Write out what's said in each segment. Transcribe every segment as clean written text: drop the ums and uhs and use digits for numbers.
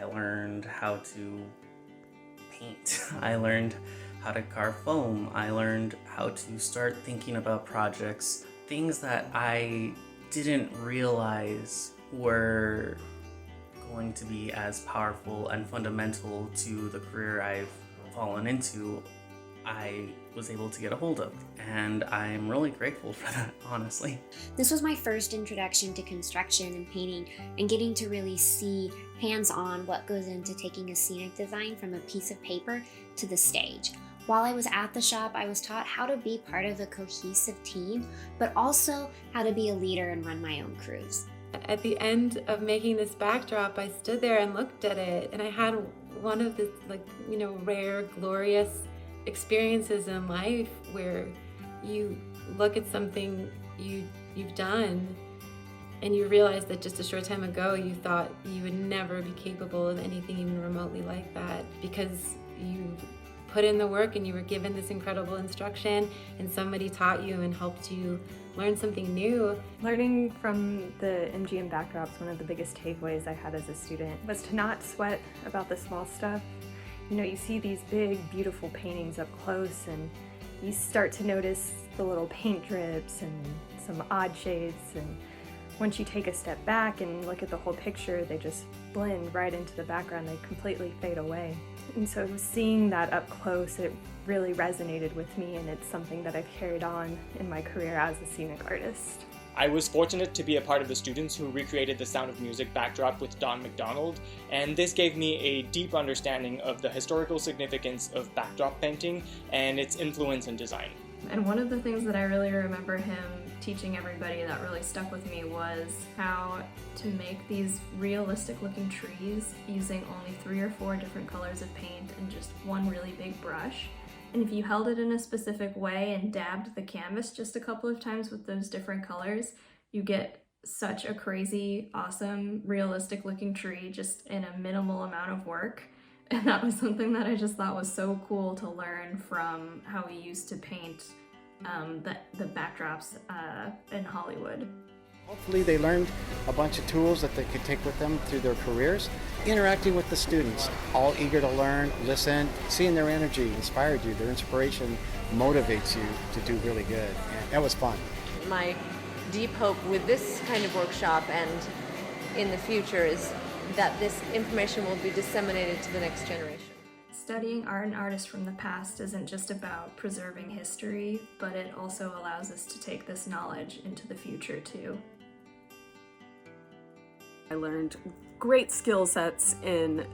I learned how to paint. I learned how to carve foam. I learned how to start thinking about projects, things that I didn't realize were going to be as powerful and fundamental to the career I've fallen into. I was able to get a hold of, and I'm really grateful for that, honestly. This was my first introduction to construction and painting, and getting to really see hands-on what goes into taking a scenic design from a piece of paper to the stage. While I was at the shop, I was taught how to be part of a cohesive team, but also how to be a leader and run my own crews. At the end of making this backdrop, I stood there and looked at it, and I had one of the rare, glorious experiences in life where you look at something you've done and you realize that just a short time ago you thought you would never be capable of anything even remotely like that, because you put in the work and you were given this incredible instruction and somebody taught you and helped you learn something new. Learning from the MGM backdrops, one of the biggest takeaways I had as a student was to not sweat about the small stuff. You know, you see these big, beautiful paintings up close and you start to notice the little paint drips and some odd shades, and once you take a step back and look at the whole picture, they just blend right into the background, they completely fade away. And so seeing that up close, it really resonated with me, and it's something that I've carried on in my career as a scenic artist. I was fortunate to be a part of the students who recreated the Sound of Music backdrop with Don McDonald, and this gave me a deep understanding of the historical significance of backdrop painting and its influence in design. And one of the things that I really remember him teaching everybody that really stuck with me was how to make these realistic looking trees using only 3 or 4 different colors of paint and just one really big brush. And if you held it in a specific way and dabbed the canvas just a couple of times with those different colors, you get such a crazy, awesome, realistic looking tree just in a minimal amount of work. And that was something that I just thought was so cool to learn from how we used to paint the backdrops in Hollywood. Hopefully they learned a bunch of tools that they could take with them through their careers. Interacting with the students, all eager to learn, listen, seeing their energy inspired you, their inspiration motivates you to do really good. And that was fun. My deep hope with this kind of workshop and in the future is that this information will be disseminated to the next generation. Studying art and artists from the past isn't just about preserving history, but it also allows us to take this knowledge into the future too. I learned great skill sets in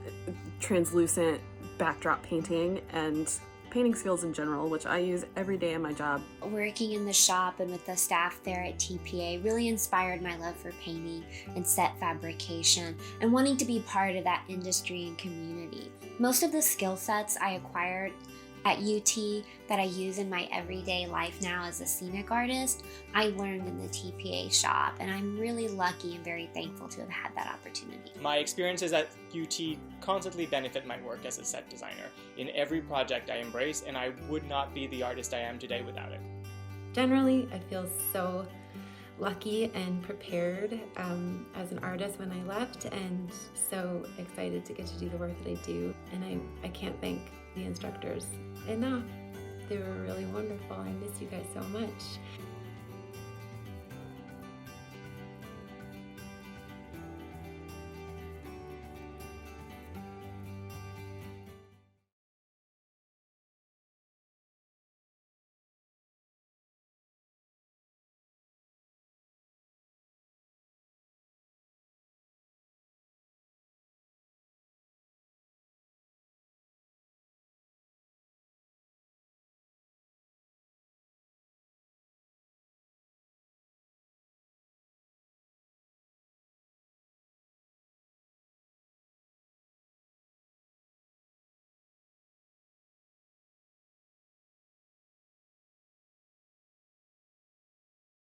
translucent backdrop painting and painting skills in general, which I use every day in my job. Working in the shop and with the staff there at TPA really inspired my love for painting and set fabrication and wanting to be part of that industry and community. Most of the skill sets I acquired at UT that I use in my everyday life now as a scenic artist, I learned in the TPA shop, and I'm really lucky and very thankful to have had that opportunity. My experiences at UT constantly benefit my work as a set designer in every project I embrace, and I would not be the artist I am today without it. Generally, I feel so lucky and prepared as an artist when I left, and so excited to get to do the work that I do. And I can't thank the instructors enough. They were really wonderful. I miss you guys so much.